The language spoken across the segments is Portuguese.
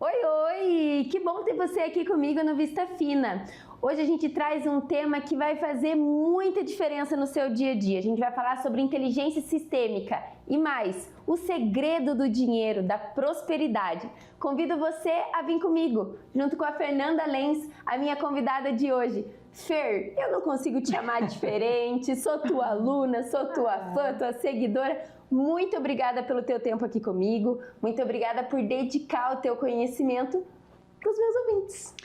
Oi, oi! Que bom ter você aqui comigo no Vista Fina. Hoje a gente traz um tema que vai fazer muita diferença no seu dia a dia. A gente vai falar sobre inteligência sistêmica e mais, o segredo do dinheiro, da prosperidade. Convido você a vir comigo, junto com a Fernanda Lenz, a minha convidada de hoje. Fer, eu não consigo te chamar diferente, sou tua aluna, sou tua fã, tua seguidora. Muito obrigada pelo teu tempo aqui comigo, muito obrigada por dedicar o teu conhecimento para os meus ouvintes.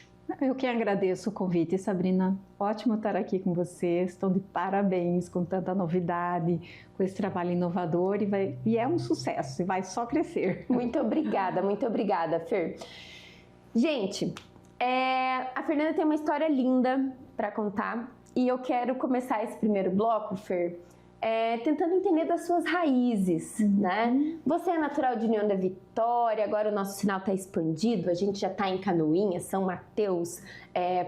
Eu que agradeço o convite, Sabrina. Ótimo estar aqui com vocês, estão de parabéns com tanta novidade, com esse trabalho inovador e é um sucesso e vai só crescer. Muito obrigada, Fer. Gente, a Fernanda tem uma história linda para contar e eu quero começar esse primeiro bloco, Fer, tentando entender das suas raízes, né? Você é natural de União da Vitória, agora o nosso sinal está expandido, a gente já está em Canoinhas, São Mateus,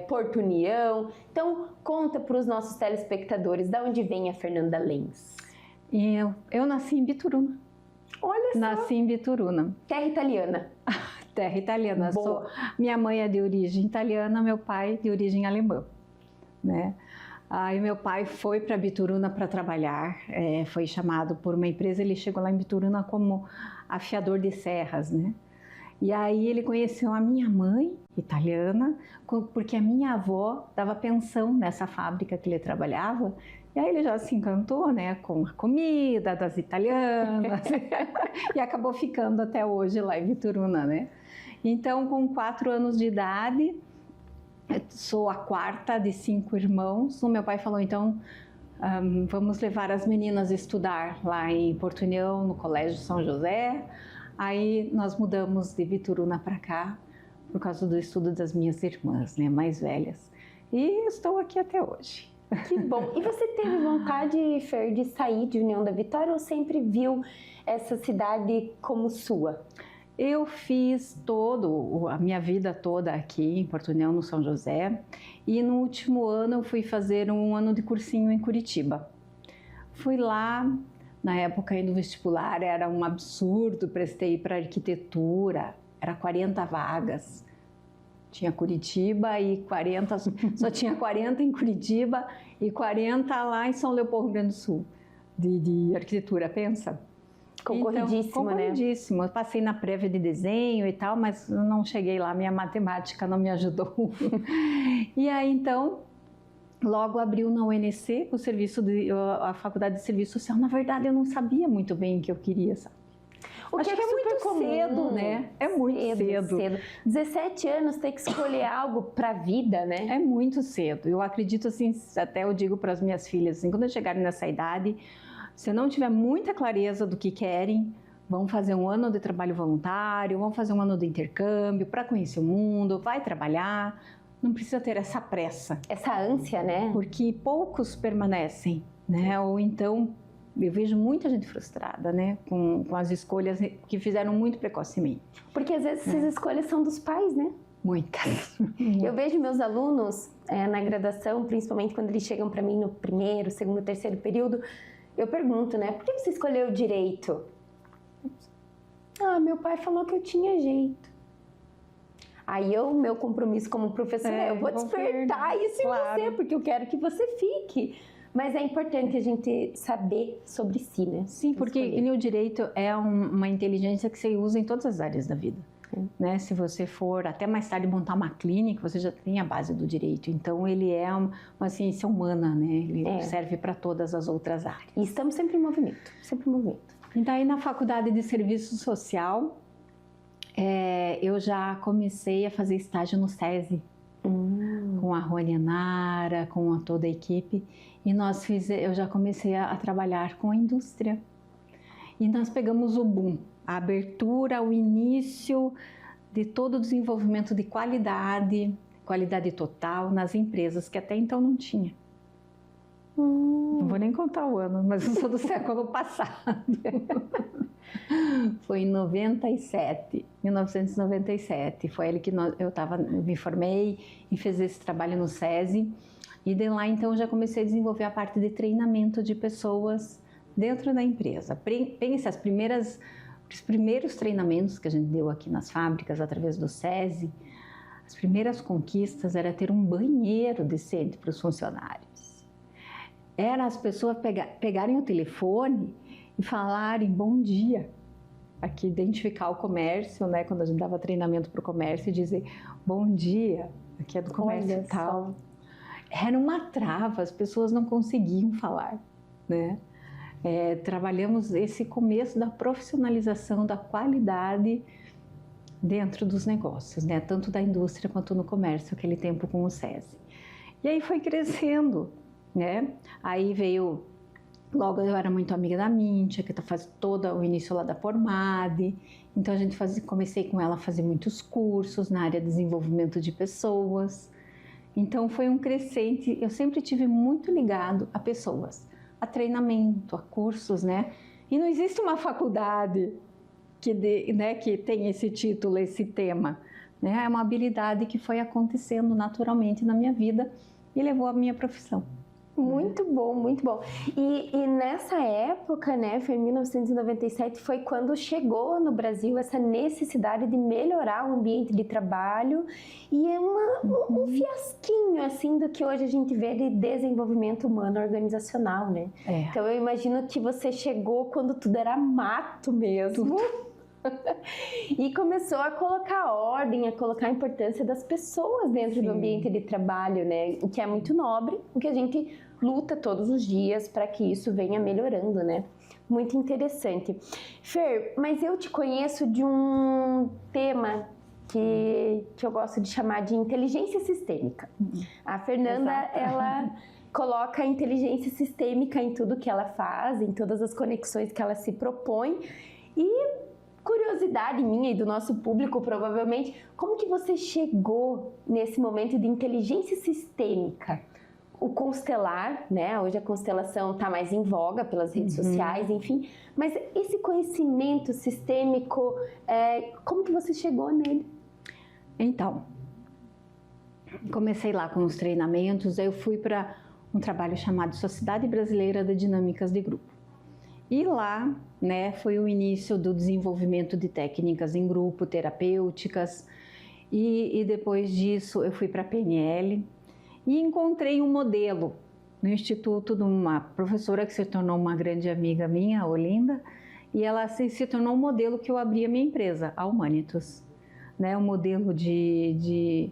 Porto União. Então, conta para os nossos telespectadores, de onde vem a Fernanda Lenz? Eu nasci em Bituruna. Olha só! Nasci em Bituruna. Terra italiana. Terra italiana. Boa. Minha mãe é de origem italiana, meu pai de origem alemã, né? Aí meu pai foi para Bituruna para trabalhar, foi chamado por uma empresa, ele chegou lá em Bituruna como afiador de serras, né? E aí ele conheceu a minha mãe, italiana, porque a minha avó dava pensão nessa fábrica que ele trabalhava, e aí ele já se encantou, né, com a comida das italianas, e acabou ficando até hoje lá em Bituruna, né? Então, com 4 anos de idade, sou a quarta de 5 irmãos. O meu pai falou, então, vamos levar as meninas a estudar lá em Porto União, no Colégio São José. Aí nós mudamos de Bituruna para cá, por causa do estudo das minhas irmãs, né, mais velhas. E estou aqui até hoje. Que bom! E você teve vontade, Fer, de sair de União da Vitória ou sempre viu essa cidade como sua? Eu fiz a minha vida toda aqui em Porto União, no São José, e no último ano eu fui fazer um ano de cursinho em Curitiba. Fui lá, na época aí do vestibular era um absurdo, prestei para arquitetura, era 40 vagas. Tinha Curitiba e 40, só tinha 40 em Curitiba e 40 lá em São Leopoldo, Rio Grande do Sul, de arquitetura, pensa? Concorridíssimo, então, concorridíssimo. né? Eu passei na prévia de desenho e tal, mas não cheguei lá, minha matemática não me ajudou. E aí, então, logo abriu na UNC a Faculdade de Serviço Social. Na verdade, eu não sabia muito bem o que eu queria, sabe? O que é muito cedo, né? É muito cedo. 17 anos ter que escolher algo para a vida, né? É muito cedo. Eu acredito assim, até eu digo para as minhas filhas, assim, quando elas chegarem nessa idade, se não tiver muita clareza do que querem, vão fazer um ano de trabalho voluntário, vão fazer um ano de intercâmbio para conhecer o mundo, vai trabalhar. Não precisa ter essa pressa. Essa ânsia, né? Porque poucos permanecem, né? Ou então, eu vejo muita gente frustrada, né? Com as escolhas que fizeram muito precocemente. Porque às vezes essas escolhas são dos pais, né? Muitas. Eu vejo meus alunos na graduação, principalmente quando eles chegam para mim no primeiro, segundo, terceiro período, eu pergunto, né? Por que você escolheu direito? Meu pai falou que eu tinha jeito. Aí meu compromisso como professora eu vou despertar isso em você, porque eu quero que você fique. Mas é importante a gente saber sobre si, né? Sim, porque o direito é uma inteligência que você usa em todas as áreas da vida. Né? Se você for até mais tarde montar uma clínica, você já tem a base do direito. Então ele é uma ciência humana, né? Ele serve para todas as outras áreas. E estamos sempre em movimento, sempre em movimento. Então aí na Faculdade de Serviço Social, eu já comecei a fazer estágio no SESI. Com a Rony Nara, com toda a equipe, e eu já comecei a trabalhar com a indústria. E nós pegamos o boom, a abertura, o início de todo o desenvolvimento de qualidade total nas empresas, que até então não tinha. Não vou nem contar o ano, mas eu sou do século passado. Foi em 1997, foi ali que eu me formei e fiz esse trabalho no SESI, e de lá então eu já comecei a desenvolver a parte de treinamento de pessoas dentro da empresa. Pense, as primeiras Os primeiros treinamentos que a gente deu aqui nas fábricas, através do SESI, as primeiras conquistas era ter um banheiro decente para os funcionários. Era as pessoas pegarem o telefone e falarem bom dia. Aqui, identificar o comércio, né? Quando a gente dava treinamento para o comércio, e dizer bom dia, aqui é do comércio e tal. Era uma trava, as pessoas não conseguiam falar, né? Trabalhamos esse começo da profissionalização da qualidade dentro dos negócios, né? Tanto da indústria quanto no comércio, aquele tempo com o SESI. E aí foi crescendo, né? Aí veio, logo eu era muito amiga da Míntia, que faz todo o início lá da Formade, então a gente comecei com ela a fazer muitos cursos na área de desenvolvimento de pessoas. Então foi um crescente, eu sempre tive muito ligado a pessoas, a treinamento, a cursos, né? E não existe uma faculdade que tem esse título, esse tema, né? É uma habilidade que foi acontecendo naturalmente na minha vida e levou à minha profissão. Muito bom, muito bom. E nessa época, né, foi em 1997, foi quando chegou no Brasil essa necessidade de melhorar o ambiente de trabalho e um fiasquinho, assim, do que hoje a gente vê de desenvolvimento humano organizacional, né? Então eu imagino que você chegou quando tudo era mato mesmo. E começou a colocar ordem, a colocar a importância das pessoas dentro do ambiente de trabalho, né? O que é muito nobre, o que a gente luta todos os dias para que isso venha melhorando, né? Muito interessante. Fer, mas eu te conheço de um tema que eu gosto de chamar de inteligência sistêmica. A Fernanda, ela coloca a inteligência sistêmica em tudo que ela faz, em todas as conexões que ela se propõe. E curiosidade minha e do nosso público, provavelmente, como que você chegou nesse momento de inteligência sistêmica? O constelar, né? Hoje a constelação está mais em voga pelas redes sociais, enfim. Mas esse conhecimento sistêmico, como que você chegou nele? Então, comecei lá com os treinamentos, aí eu fui para um trabalho chamado Sociedade Brasileira de Dinâmicas de Grupo. E lá, né, foi o início do desenvolvimento de técnicas em grupo, terapêuticas, e depois disso eu fui para a PNL e encontrei um modelo no instituto de uma professora que se tornou uma grande amiga minha, a Olinda, e ela se tornou um modelo que eu abri a minha empresa, a Humanitus, né, um modelo de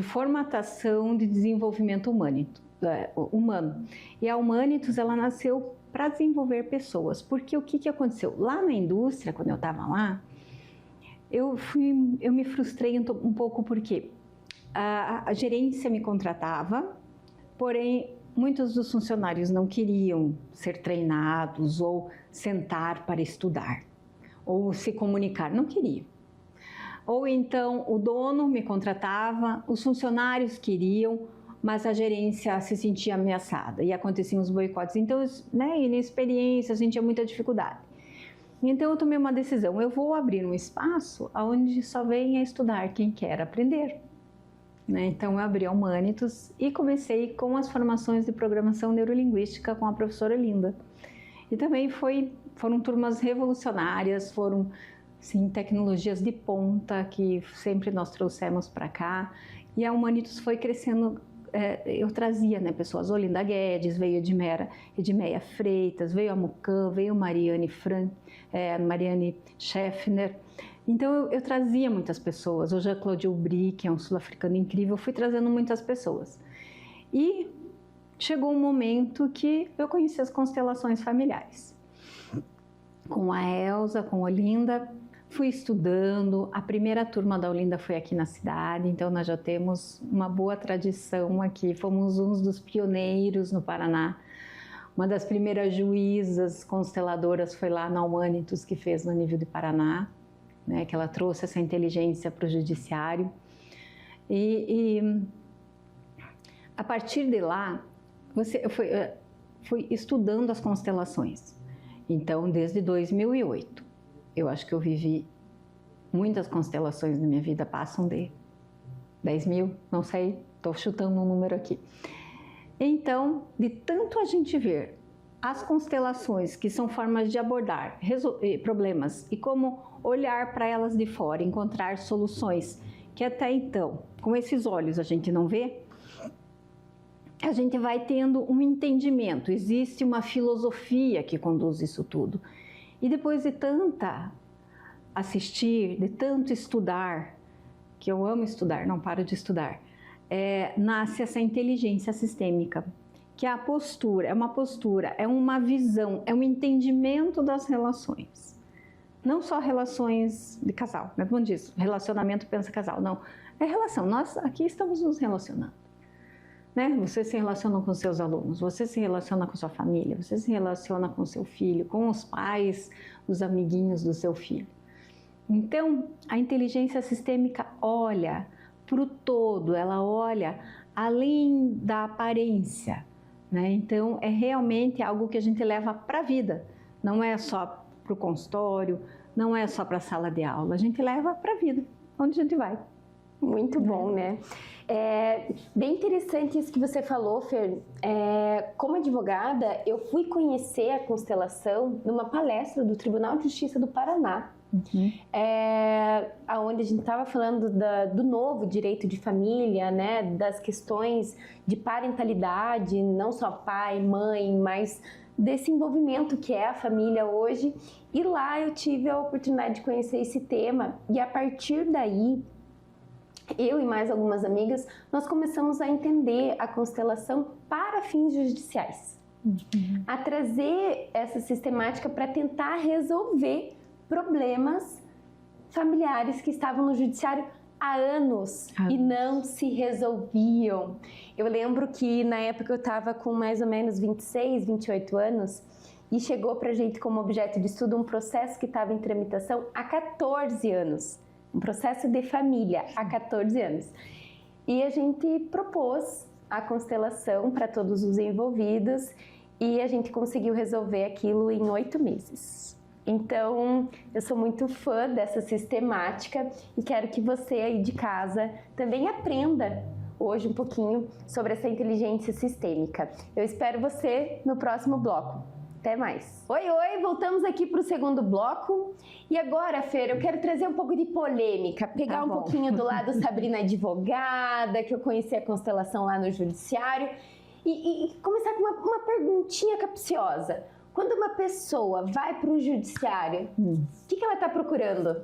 formatação de desenvolvimento humano. E a Humanitus, ela nasceu para desenvolver pessoas, porque o que aconteceu? Lá na indústria, quando eu estava lá, eu me frustrei um pouco porque a gerência me contratava, porém muitos dos funcionários não queriam ser treinados ou sentar para estudar, ou se comunicar, não queriam. Ou então o dono me contratava, os funcionários queriam, mas a gerência se sentia ameaçada e aconteciam os boicotes. Então, né, inexperiência, a gente tinha muita dificuldade. Então, eu tomei uma decisão, eu vou abrir um espaço onde só venha estudar quem quer aprender. Né? Então, eu abri a Humanitus e comecei com as formações de programação neurolinguística com a professora Linda. E também foram turmas revolucionárias, foram sim, tecnologias de ponta que sempre nós trouxemos para cá. E a Humanitus foi crescendo. Eu trazia, né, pessoas, Olinda Guedes, veio Edmeia Freitas, veio a Mucan, veio Mariane Scheffner. Então eu trazia muitas pessoas. Hoje a Claudia Ubri, que é um sul-africano incrível, eu fui trazendo muitas pessoas. E chegou um momento que eu conheci as constelações familiares. Com a Elza, com a Olinda, fui estudando, a primeira turma da Olinda foi aqui na cidade, então nós já temos uma boa tradição aqui, fomos uns dos pioneiros no Paraná. Uma das primeiras juízas consteladoras foi lá na Humanitus, que fez no nível de Paraná, né, que ela trouxe essa inteligência para o judiciário. E a partir de lá, eu fui estudando as constelações. Então, desde 2008. Eu acho que eu vivi muitas constelações na minha vida, passam de 10 mil, não sei, estou chutando um número aqui. Então, de tanto a gente ver as constelações, que são formas de abordar problemas e como olhar para elas de fora, encontrar soluções que até então, com esses olhos a gente não vê, a gente vai tendo um entendimento, existe uma filosofia que conduz isso tudo. E depois de tanta assistir, de tanto estudar, que eu amo estudar, não paro de estudar, nasce essa inteligência sistêmica, que é a postura, é uma visão, é um entendimento das relações. Não só relações de casal, né? Como diz, relacionamento pensa casal, não. É relação, nós aqui estamos nos relacionando. Né? Você se relaciona com seus alunos, você se relaciona com sua família, você se relaciona com seu filho, com os pais, os amiguinhos do seu filho. Então, a inteligência sistêmica olha para o todo, ela olha além da aparência, né? Então, é realmente algo que a gente leva para a vida, não é só para o consultório, não é só para a sala de aula, a gente leva para a vida, onde a gente vai. Muito bom, né? Bem interessante isso que você falou, Fer. Como advogada, eu fui conhecer a constelação numa palestra do Tribunal de Justiça do Paraná, onde a gente estava falando do novo direito de família, né? Das questões de parentalidade, não só pai, mãe, mas desse envolvimento que é a família hoje. E lá eu tive a oportunidade de conhecer esse tema e a partir daí, eu e mais algumas amigas, nós começamos a entender a constelação para fins judiciais. A trazer essa sistemática para tentar resolver problemas familiares que estavam no judiciário há anos e não se resolviam. Eu lembro que na época eu estava com mais ou menos 26, 28 anos e chegou para a gente como objeto de estudo um processo que estava em tramitação há 14 anos. Um processo de família há 14 anos. E a gente propôs a constelação para todos os envolvidos e a gente conseguiu resolver aquilo em 8 meses. Então, eu sou muito fã dessa sistemática e quero que você aí de casa também aprenda hoje um pouquinho sobre essa inteligência sistêmica. Eu espero você no próximo bloco. Até mais. Oi, voltamos aqui para o segundo bloco. E agora, Fer, eu quero trazer um pouco de polêmica, pegar um pouquinho do lado Sabrina advogada, que eu conheci a constelação lá no judiciário, e começar com uma perguntinha capciosa. Quando uma pessoa vai para o judiciário, o que ela está procurando?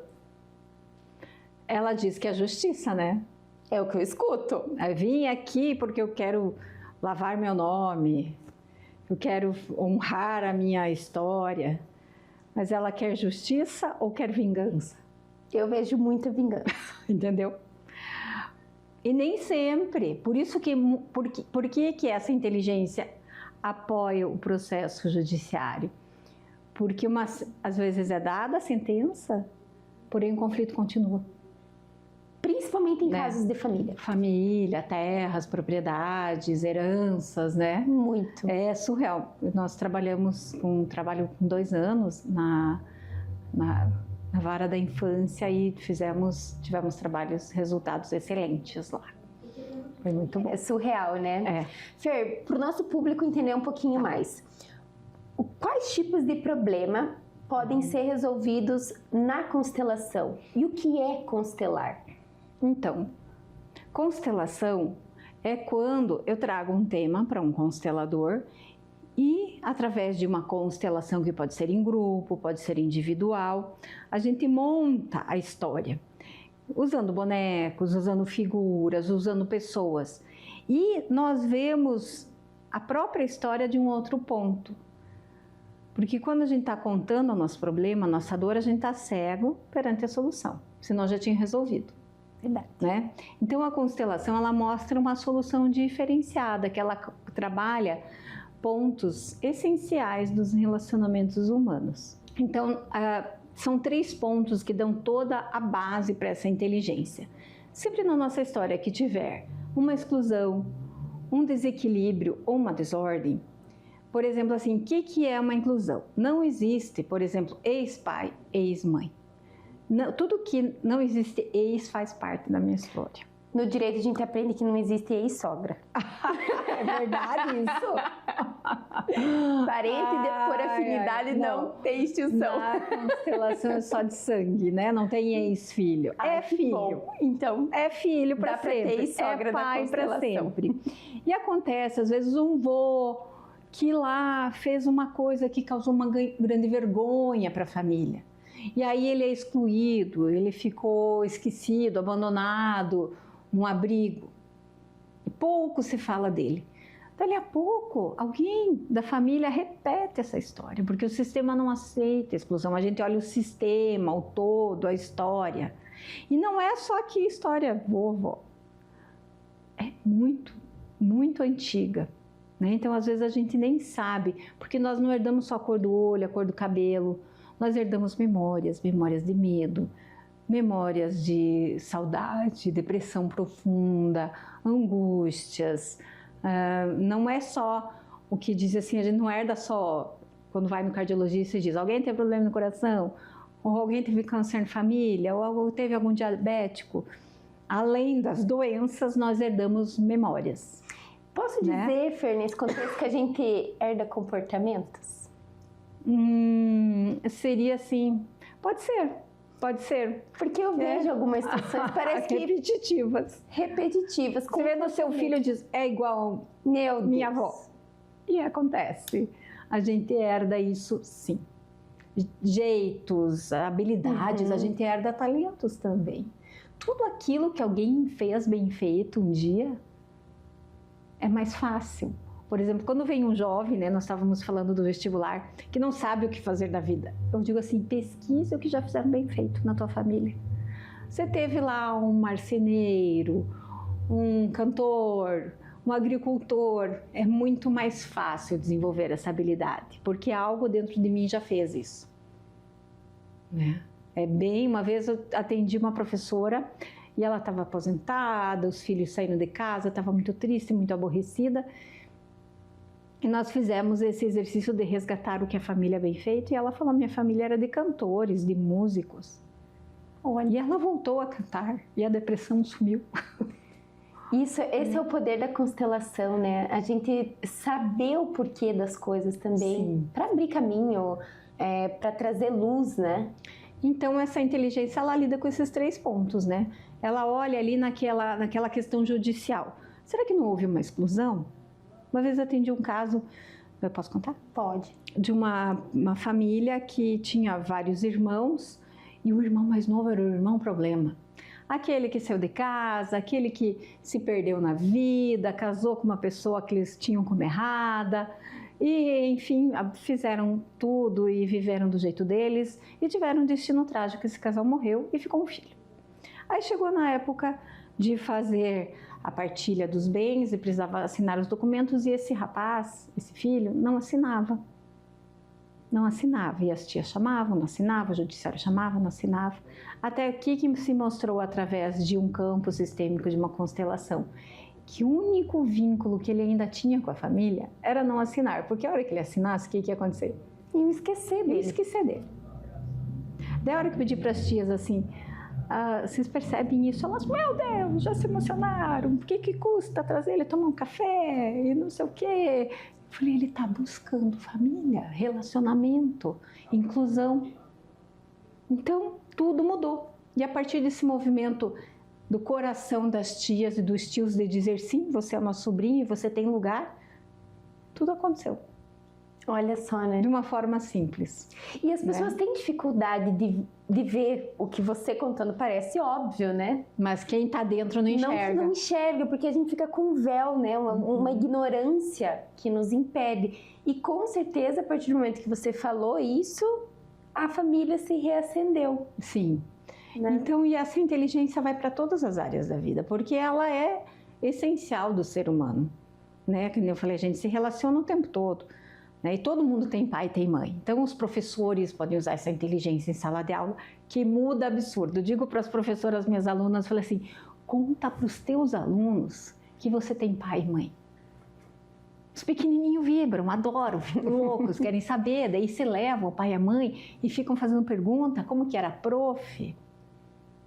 Ela diz que é justiça, né? É o que eu escuto. Eu vim aqui porque eu quero lavar meu nome, eu quero honrar a minha história, mas ela quer justiça ou quer vingança? Eu vejo muita vingança. Entendeu? E nem sempre. Por que essa inteligência apoia o processo judiciário? Porque às vezes é dada a sentença, porém o conflito continua. Principalmente em casos de família. Família, terras, propriedades, heranças, né? Muito. É surreal. Nós trabalho com 2 anos na vara da infância e tivemos resultados excelentes lá. Foi muito bom. É surreal, né? Fer, para o nosso público entender um pouquinho mais, quais tipos de problema podem ser resolvidos na constelação? E o que é constelar? Então, constelação é quando eu trago um tema para um constelador e, através de uma constelação que pode ser em grupo, pode ser individual, a gente monta a história, usando bonecos, usando figuras, usando pessoas. E nós vemos a própria história de um outro ponto. Porque quando a gente está contando o nosso problema, a nossa dor, a gente está cego perante a solução, senão já tinha resolvido. Verdade. Né? Então a constelação ela mostra uma solução diferenciada, que ela trabalha pontos essenciais dos relacionamentos humanos. Então são 3 pontos que dão toda a base para essa inteligência. Sempre na nossa história que tiver uma exclusão, um desequilíbrio ou uma desordem, por exemplo, assim, o que é uma inclusão? Não existe, por exemplo, ex-pai, ex-mãe. Não, tudo que não existe ex faz parte da minha história. No direito a gente aprende que não existe ex-sogra. É verdade isso? Parente por afinidade não tem extinção. Na constelação é só de sangue, né? Não tem ex-filho. É filho. Bom. Então, é filho para sempre. Ter sogra é pai para sempre. sempre. E acontece, às vezes, um vô que lá fez uma coisa que causou uma grande vergonha para a família. E aí ele é excluído, ele ficou esquecido, abandonado, num abrigo. E pouco se fala dele. Dali a pouco, alguém da família repete essa história, porque o sistema não aceita a exclusão. A gente olha o sistema, o todo, a história. E não é só aqui história vovó. É muito, muito antiga. Né? Então, às vezes, a gente nem sabe, porque nós não herdamos só a cor do olho, a cor do cabelo. Nós herdamos memórias, memórias de medo, memórias de saudade, depressão profunda, angústias. Não é só o que diz assim, a gente não herda só quando vai no cardiologista e diz alguém tem problema no coração, ou alguém teve câncer na família, ou teve algum diabético. Além das doenças, nós herdamos memórias. Posso dizer, Fer, nesse contexto que a gente herda comportamentos? Seria assim, pode ser. Porque eu vejo algumas situações, parece que repetitivas. Você vê no seu filho e diz, é igual minha avó. E acontece. A gente herda isso, sim. Jeitos, habilidades, a gente herda talentos também. Tudo aquilo que alguém fez bem feito um dia é mais fácil. Por exemplo, quando vem um jovem, né, nós estávamos falando do vestibular, que não sabe o que fazer da vida. Eu digo assim, pesquisa o que já fizeram bem feito na tua família. Você teve lá um marceneiro, um cantor, um agricultor. É muito mais fácil desenvolver essa habilidade, porque algo dentro de mim já fez isso. Né? Uma vez eu atendi uma professora e ela estava aposentada, os filhos saindo de casa, estava muito triste, muito aborrecida. E nós fizemos esse exercício de resgatar o que a família bem feito, e ela falou, minha família era de cantores, de músicos. Olha. E ela voltou a cantar, e a depressão sumiu. Esse é o poder da constelação, né? A gente saber o porquê das coisas também, para abrir caminho, para trazer luz, né? Então, essa inteligência, ela lida com esses 3 pontos, né? Ela olha ali naquela questão judicial. Será que não houve uma exclusão? Uma vez eu atendi um caso, eu posso contar? Pode. De uma família que tinha vários irmãos e o irmão mais novo era o irmão problema. Aquele que saiu de casa, aquele que se perdeu na vida, casou com uma pessoa que eles tinham como errada. E, enfim, fizeram tudo e viveram do jeito deles e tiveram um destino trágico. Esse casal morreu e ficou um filho. Aí chegou na época de fazer a partilha dos bens e precisava assinar os documentos e esse rapaz, esse filho, não assinava. Não assinava. E as tias chamavam, não assinava, o judiciário chamava, não assinava. Até aqui que se mostrou através de um campo sistêmico, de uma constelação, que o único vínculo que ele ainda tinha com a família era não assinar. Porque a hora que ele assinasse, o que ia acontecer? Iam esquecer dele. Ia esquecer dele. Daí a hora que eu pedi para as tias assim, vocês percebem isso? Elas, meu Deus, já se emocionaram. O que custa trazer ele tomar um café e não sei o quê? Eu falei, ele está buscando família, relacionamento, inclusão. Então, tudo mudou. E a partir desse movimento do coração das tias e dos tios de dizer sim, você é nosso sobrinho, você tem lugar, tudo aconteceu. Olha só, né? De uma forma simples. E as pessoas têm dificuldade de ver o que você contando, parece óbvio, né? Mas quem está dentro não enxerga. Não enxerga, porque a gente fica com um véu, né? Uma ignorância que nos impede. E com certeza, a partir do momento que você falou isso, a família se reacendeu. Sim. Né? Então, e essa inteligência vai para todas as áreas da vida, porque ela é essencial do ser humano. Né? Como eu falei, a gente se relaciona o tempo todo. Né? E todo mundo tem pai e tem mãe. Então, os professores podem usar essa inteligência em sala de aula, que muda absurdo. Eu digo para as professoras, minhas alunas, eu falei assim, conta para os teus alunos que você tem pai e mãe. Os pequenininhos vibram, adoram, ficam loucos, querem saber. Daí se levam o pai e a mãe e ficam fazendo pergunta, como que era a prof?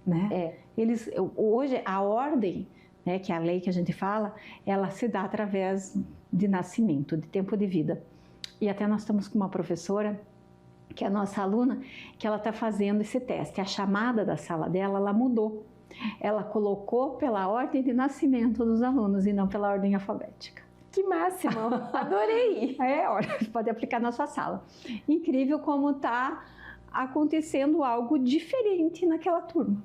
Né? Hoje, a ordem, né, que é a lei que a gente fala, ela se dá através de nascimento, de tempo de vida. E até nós estamos com uma professora, que é a nossa aluna, que ela está fazendo esse teste. A chamada da sala dela, ela mudou. Ela colocou pela ordem de nascimento dos alunos e não pela ordem alfabética. Que máximo! Adorei! Olha, pode aplicar na sua sala. Incrível como está acontecendo algo diferente naquela turma.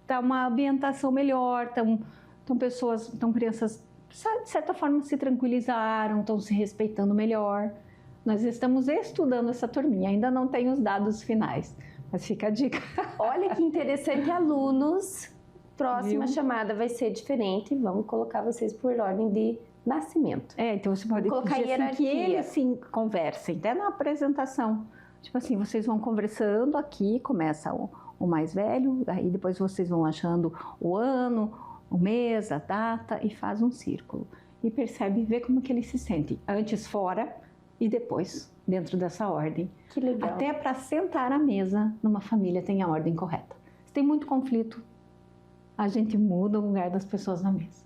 Está uma ambientação melhor, estão crianças, de certa forma, se tranquilizaram, estão se respeitando melhor. Nós estamos estudando essa turminha, ainda não tem os dados finais, mas fica a dica. Olha que interessante, alunos. Próxima chamada vai ser diferente. Vamos colocar vocês por ordem de nascimento. Então você pode colocar dizer assim, que eles se conversem, até na apresentação. Tipo assim, vocês vão conversando aqui, começa o mais velho, aí depois vocês vão achando o ano, o mês, a data e faz um círculo. E percebe, vê como que eles se sentem. Antes fora e depois dentro dessa ordem. Que legal. Até para sentar à mesa numa família tem a ordem correta. Se tem muito conflito, a gente muda o lugar das pessoas na mesa.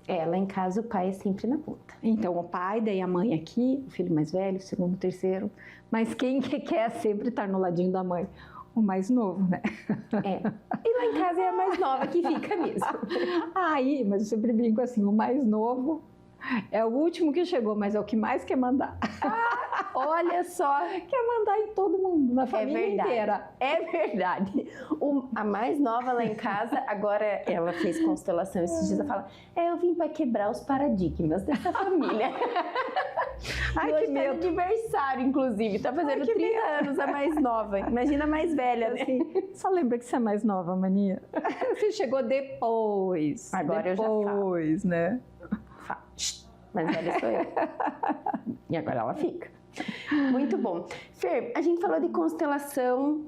Lá em casa o pai é sempre na ponta. Então o pai, daí a mãe aqui, o filho mais velho, o segundo, o terceiro. Mas quem que quer sempre estar no ladinho da mãe? O mais novo, né? E lá em casa é a mais nova que fica mesmo. Mas eu sempre brinco assim, o mais novo é o último que chegou, mas é o que mais quer mandar. Olha só. Quer mandar em todo mundo, na família inteira. É verdade. A mais nova lá em casa, agora ela fez constelação esses dias, ela fala, eu vim para quebrar os paradigmas dessa família. Ai, e hoje que medo. tá de aniversário, inclusive, tá fazendo 30 anos a mais nova. Imagina a mais velha, né? Assim, só lembra que você é mais nova, Mania. Você chegou depois. Agora eu já falo. Depois, né? Mas velha sou eu. E agora ela fica. Muito bom. Fer, a gente falou de constelação,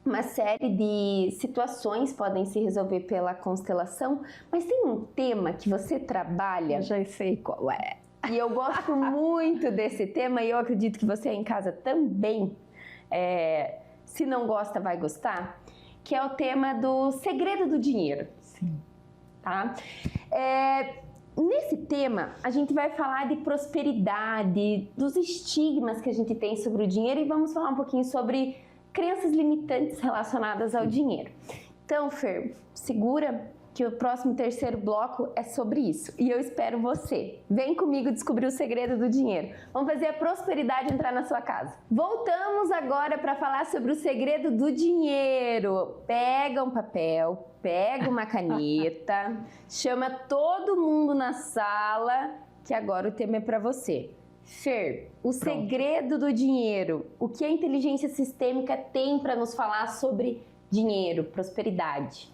uma série de situações podem se resolver pela constelação, mas tem um tema que você trabalha. Eu já sei qual é. E eu gosto muito desse tema e eu acredito que você em casa também, se não gosta, vai gostar, que é o tema do segredo do dinheiro. Sim. Tá? Nesse tema, a gente vai falar de prosperidade, dos estigmas que a gente tem sobre o dinheiro e vamos falar um pouquinho sobre crenças limitantes relacionadas ao dinheiro. Então, Fer, segura que o próximo terceiro bloco é sobre isso. E eu espero você. Vem comigo descobrir o segredo do dinheiro. Vamos fazer a prosperidade entrar na sua casa. Voltamos agora para falar sobre o segredo do dinheiro. Pega um papel, pega uma caneta, chama todo mundo na sala, que agora o tema é para você. Fer, o segredo do dinheiro. O que a inteligência sistêmica tem para nos falar sobre dinheiro, prosperidade?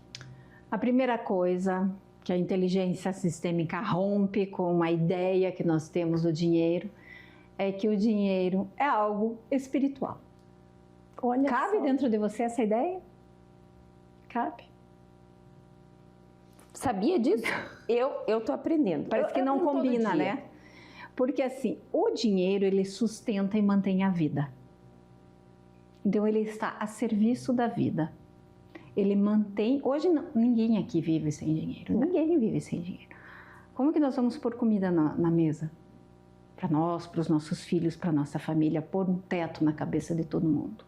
A primeira coisa que a inteligência sistêmica rompe com a ideia que nós temos do dinheiro é que o dinheiro é algo espiritual. Olha Cabe só. dentro de você essa ideia? Cabe. Sabia disso? Eu tô aprendendo. Parece que não combina, né? Porque assim, o dinheiro ele sustenta e mantém a vida. Então ele está a serviço da vida. Ele mantém... Hoje ninguém aqui vive sem dinheiro. Ninguém vive sem dinheiro. Como que nós vamos pôr comida na mesa? Para nós, para os nossos filhos, para a nossa família, pôr um teto na cabeça de todo mundo?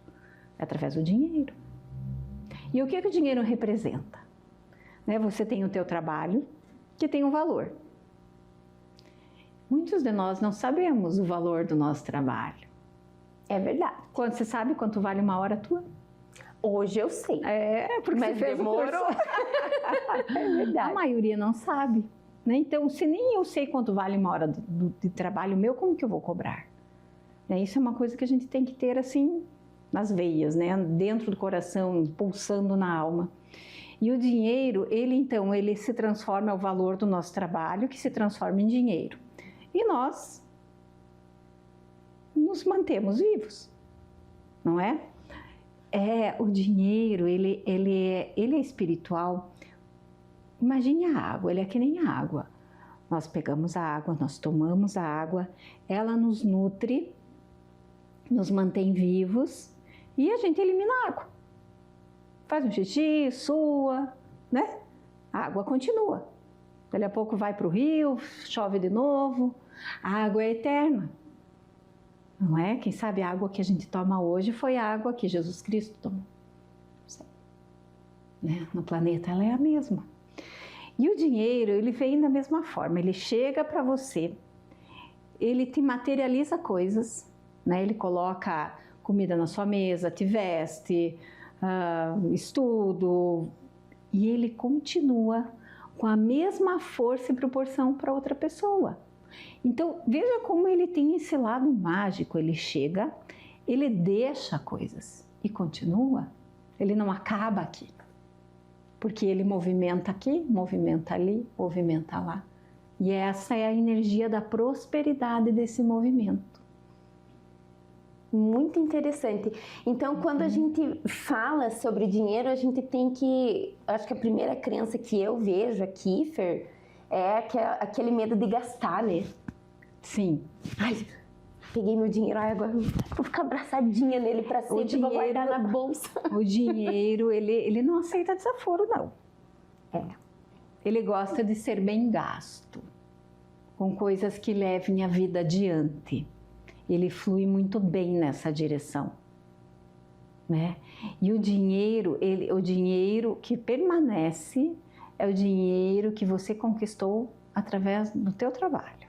É através do dinheiro. E o que o dinheiro representa? Você tem o teu trabalho, que tem um valor. Muitos de nós não sabemos o valor do nosso trabalho. É verdade. Quando você sabe quanto vale uma hora tua? Hoje eu sei. Porque mas você fez demorou. É verdade. A maioria não sabe. Né? Então, se nem eu sei quanto vale uma hora de trabalho meu, como que eu vou cobrar? Isso é uma coisa que a gente tem que ter assim nas veias, né? Dentro do coração, pulsando na alma. E o dinheiro, ele se transforma, é o valor do nosso trabalho, que se transforma em dinheiro. E nós nos mantemos vivos, não é? O dinheiro, ele é espiritual. Imagine a água, ele é que nem a água. Nós pegamos a água, nós tomamos a água, ela nos nutre, nos mantém vivos e a gente elimina a água. Faz um xixi, sua, né? A água continua. Daqui a pouco vai para o rio, chove de novo. A água é eterna. Não é? Quem sabe a água que a gente toma hoje foi a água que Jesus Cristo tomou. Né? No planeta ela é a mesma. E o dinheiro, ele vem da mesma forma, ele chega para você, ele te materializa coisas, né? Ele coloca comida na sua mesa, te veste, estudo, e ele continua com a mesma força e proporção para outra pessoa. Então, veja como ele tem esse lado mágico, ele chega, ele deixa coisas e continua, ele não acaba aqui. Porque ele movimenta aqui, movimenta ali, movimenta lá. E essa é a energia da prosperidade desse movimento. Muito interessante. Então, quando a gente fala sobre dinheiro, a gente tem que... Acho que a primeira crença que eu vejo aqui, Fer, é aquele medo de gastar, né? Sim. Ai, peguei meu dinheiro, agora vou ficar abraçadinha nele para sempre, vou guardar na bolsa. O dinheiro, ele não aceita desaforo, não. Ele gosta de ser bem gasto, com coisas que levem a vida adiante. Ele flui muito bem nessa direção, né? E o dinheiro que permanece é o dinheiro que você conquistou através do teu trabalho.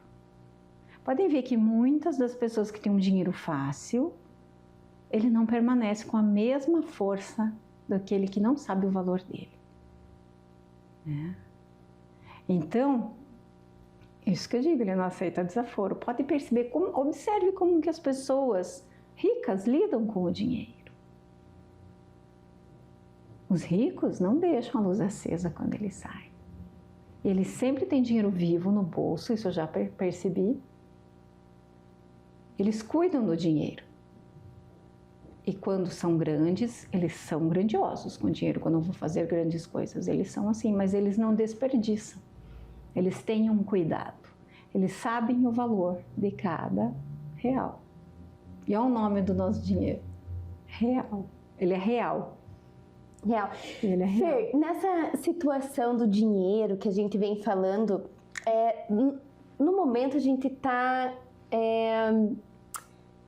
Podem ver que muitas das pessoas que têm um dinheiro fácil, ele não permanece com a mesma força daquele que não sabe o valor dele. Né? Então, isso que eu digo, ele não aceita desaforo. Pode perceber, observe como que as pessoas ricas lidam com o dinheiro. Os ricos não deixam a luz acesa quando eles saem. Eles sempre têm dinheiro vivo no bolso, isso eu já percebi. Eles cuidam do dinheiro. E quando são grandes, eles são grandiosos com o dinheiro. Quando vão fazer grandes coisas, eles são assim, mas eles não desperdiçam. Eles têm um cuidado. Eles sabem o valor de cada real. E olha o nome do nosso dinheiro. Real. Ele é real. Real. Ele é real. Fer, nessa situação do dinheiro que a gente vem falando, no momento a gente está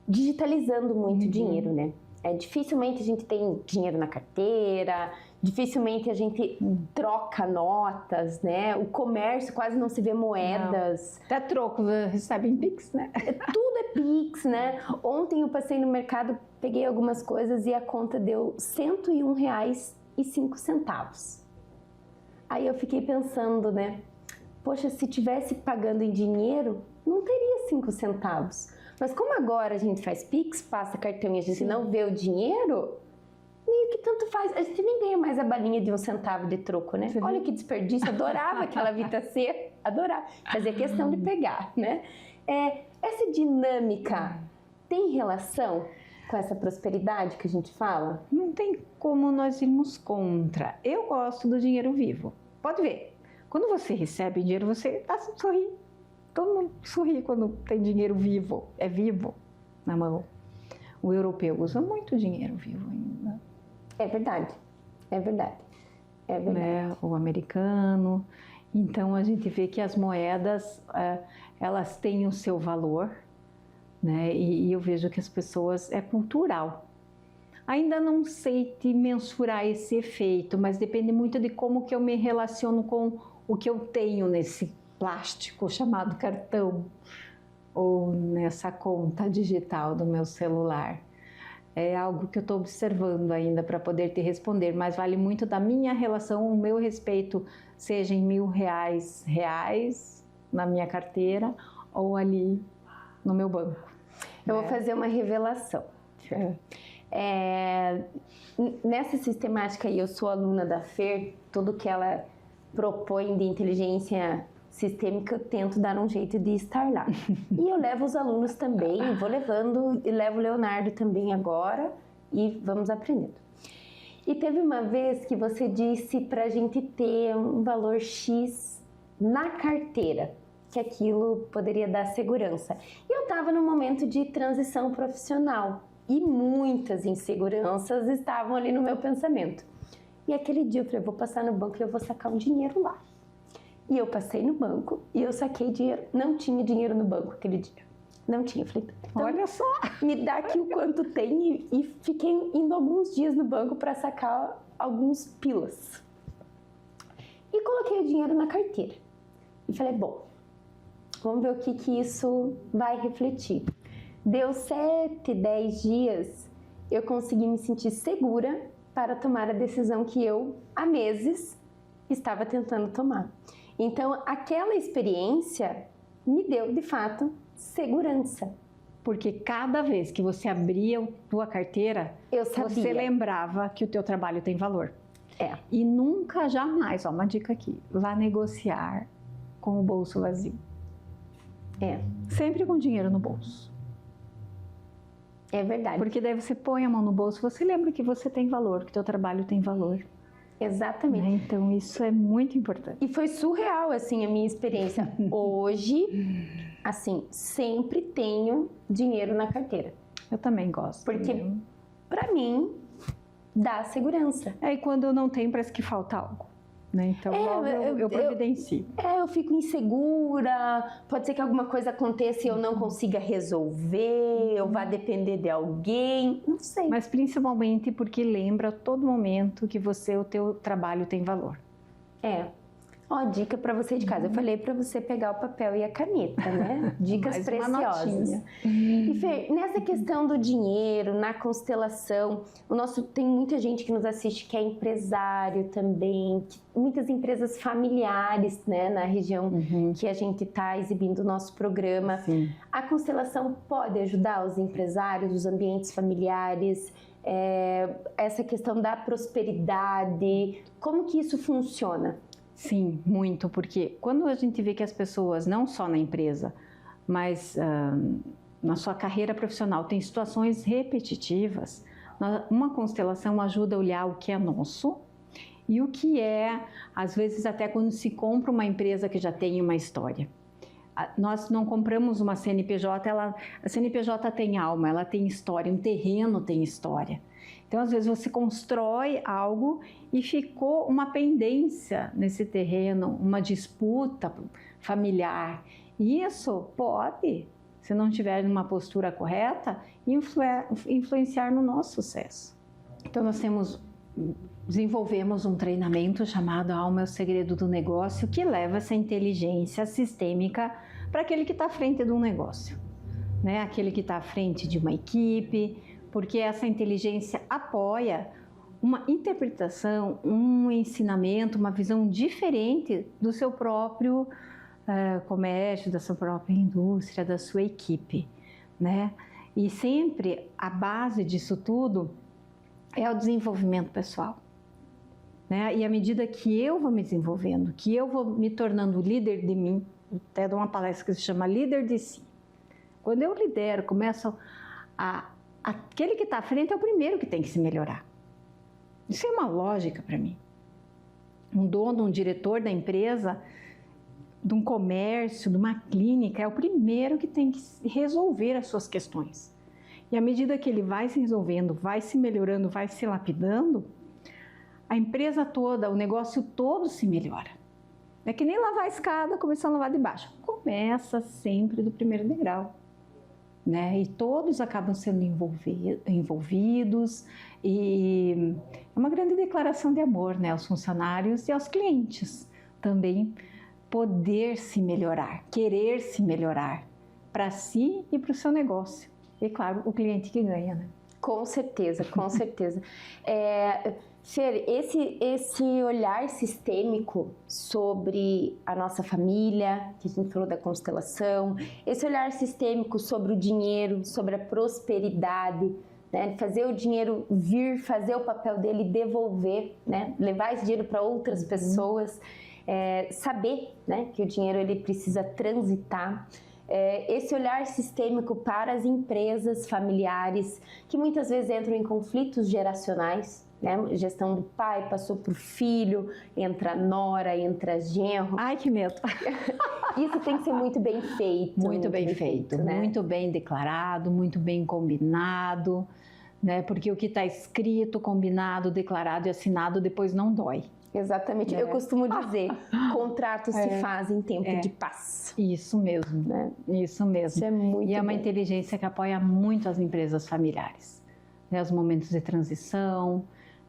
digitalizando muito dinheiro, né? Dificilmente a gente tem dinheiro na carteira, dificilmente a gente troca notas, né? O comércio quase não se vê moedas. Até troco, recebe em Pix, né? Tudo é Pix, né? Ontem eu passei no mercado, peguei algumas coisas e a conta deu R$ 101,05. Aí eu fiquei pensando, né? Poxa, se tivesse pagando em dinheiro, não teria 5 centavos. Mas como agora a gente faz Pix, passa cartão e a gente não vê o dinheiro, meio que tanto faz. A gente nem ganha mais a balinha de 1 centavo de troco, né? Olha que desperdício, adorava aquela Vita C, adorava. Fazia questão de pegar, né? Essa dinâmica tem relação com essa prosperidade que a gente fala? Não tem como nós irmos contra. Eu gosto do dinheiro vivo. Pode ver, quando você recebe dinheiro, você sorri. Todo mundo sorri quando tem dinheiro vivo, é vivo na mão. O europeu usa muito dinheiro vivo ainda. É verdade, é verdade, é verdade. Né? O americano. Então a gente vê que as moedas, elas têm o seu valor, né? E eu vejo que as pessoas, é cultural. Ainda não sei te mensurar esse efeito, mas depende muito de como que eu me relaciono com o que eu tenho nesse plástico chamado cartão ou nessa conta digital do meu celular. É algo que eu estou observando ainda para poder te responder, mas vale muito da minha relação, o meu respeito, seja em R$ 1.000 na minha carteira ou ali no meu banco. Eu vou fazer uma revelação. Nessa sistemática aí, eu sou aluna da Fer, tudo que ela propõe de inteligência sistêmica, eu tento dar um jeito de estar lá. E eu levo os alunos também, vou levando, e levo o Leonardo também agora, e vamos aprendendo. E teve uma vez que você disse pra gente ter um valor X na carteira, que aquilo poderia dar segurança. E eu estava num momento de transição profissional, e muitas inseguranças estavam ali no meu pensamento. E aquele dia eu falei, eu vou passar no banco e eu vou sacar um dinheiro lá. E eu passei no banco e eu saquei dinheiro. Não tinha dinheiro no banco aquele dia. Não tinha. Eu falei, então, Olha só! me dá aqui o quanto tem e fiquei indo alguns dias no banco para sacar alguns pilas. E coloquei o dinheiro na carteira. E falei, bom, vamos ver o que isso vai refletir. Deu 7, 10 dias, eu consegui me sentir segura para tomar a decisão que eu, há meses, estava tentando tomar. Então, aquela experiência me deu, de fato, segurança. Porque cada vez que você abria a tua carteira, Eu sabia. você lembrava que o teu trabalho tem valor. É. E nunca, jamais, ó, uma dica aqui, vá negociar com o bolso vazio. É. Sempre com dinheiro no bolso. É verdade. Porque daí você põe a mão no bolso, você lembra que você tem valor, que teu trabalho tem valor. Exatamente. Né? Então isso é muito importante. E foi surreal, assim, a minha experiência. Hoje, assim, sempre tenho dinheiro na carteira. Eu também gosto. Porque, né? pra mim, dá segurança. E quando não tem, parece que falta algo. Né? Então logo eu providencio. Eu fico insegura, pode ser que alguma coisa aconteça e eu não consiga resolver, eu vá depender de alguém, não sei. Mas principalmente porque lembra a todo momento que o teu trabalho tem valor. É. Ó, dica para você de casa. Eu falei para você pegar o papel e a caneta, né? Dicas Mais uma preciosas. notinha. E Fer, nessa questão do dinheiro, na constelação, tem muita gente que nos assiste que é empresário também, muitas empresas familiares, né, na região que a gente está exibindo o nosso programa. Sim. A constelação pode ajudar os empresários, os ambientes familiares, essa questão da prosperidade, como que isso funciona? Sim, muito, porque quando a gente vê que as pessoas, não só na empresa, mas na sua carreira profissional, tem situações repetitivas, uma constelação ajuda a olhar o que é nosso e o que é, às vezes até quando se compra uma empresa que já tem uma história. Nós não compramos uma CNPJ, a CNPJ tem alma, ela tem história, um terreno tem história. Então, às vezes, você constrói algo e ficou uma pendência nesse terreno, uma disputa familiar. E isso pode, se não tiver uma postura correta, influenciar no nosso sucesso. Então, nós desenvolvemos um treinamento chamado Alma é o Segredo do Negócio, que leva essa inteligência sistêmica para aquele que está à frente de um negócio, né? Aquele que está à frente de uma equipe, porque essa inteligência apoia uma interpretação, um ensinamento, uma visão diferente do seu próprio comércio, da sua própria indústria, da sua equipe, né? E sempre a base disso tudo é o desenvolvimento pessoal, né? E à medida que eu vou me desenvolvendo, que eu vou me tornando líder de mim, até dou uma palestra que se chama Líder de Si. Quando eu lidero, começo aquele que está à frente é o primeiro que tem que se melhorar. Isso é uma lógica para mim. Um dono, um diretor da empresa, de um comércio, de uma clínica, é o primeiro que tem que resolver as suas questões. E à medida que ele vai se resolvendo, vai se melhorando, vai se lapidando, a empresa toda, o negócio todo se melhora. É que nem lavar a escada, começando a lavar de baixo. Começa sempre do primeiro degrau. Né? E todos acabam sendo envolvidos e é uma grande declaração de amor, né, aos funcionários e aos clientes também poder se melhorar, querer se melhorar para si e para o seu negócio. E claro, o cliente que ganha, né? Com certeza, com certeza. Fer, esse olhar sistêmico sobre a nossa família, que a gente falou da constelação, esse olhar sistêmico sobre o dinheiro, sobre a prosperidade, né? Fazer o dinheiro vir, fazer o papel dele, devolver, né? Levar esse dinheiro para outras pessoas, saber, né, que o dinheiro ele precisa transitar. Esse olhar sistêmico para as empresas familiares, que muitas vezes entram em conflitos geracionais, né? Gestão do pai passou para o filho, entra a nora, entra genro. Ai, que medo! Isso tem que ser muito bem feito. Muito bem feito, né? Muito bem declarado, muito bem combinado, né? Porque o que está escrito, combinado, declarado e assinado depois não dói. Exatamente. Eu costumo dizer, contratos se fazem em tempo de paz. Isso mesmo, né? Isso mesmo. Isso é muito E é uma bom. inteligência que apoia muito as empresas familiares. Né? Os momentos de transição,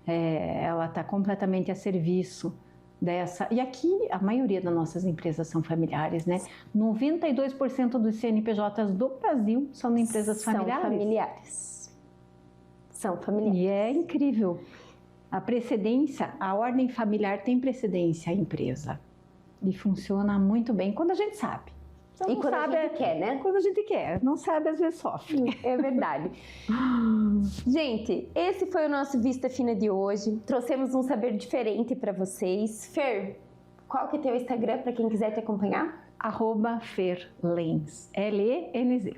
ela está completamente a serviço dessa. E aqui a maioria das nossas empresas são familiares, né? 92% dos CNPJs do Brasil são empresas familiares. São familiares. E é incrível. A precedência, a ordem familiar tem precedência à empresa. E funciona muito bem quando a gente sabe. E quando a gente quer, né? Quando a gente quer. Não sabe, às vezes sofre. É verdade. Gente, esse foi o nosso Vista Fina de hoje. Trouxemos um saber diferente para vocês. Fer, qual que é teu Instagram para quem quiser te acompanhar? @ferlenz, L-E-N-Z.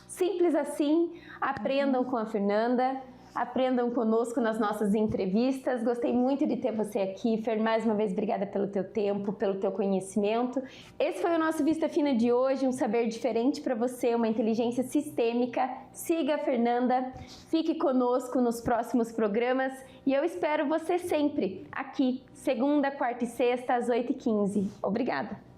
Simples assim, aprendam com a Fernanda. Aprendam conosco nas nossas entrevistas. Gostei muito de ter você aqui, Fer. Mais uma vez, obrigada pelo teu tempo, pelo teu conhecimento. Esse foi o nosso Vista Fina de hoje, um saber diferente para você, uma inteligência sistêmica. Siga a Fernanda, fique conosco nos próximos programas e eu espero você sempre aqui, segunda, quarta e sexta, às 8h15. Obrigada!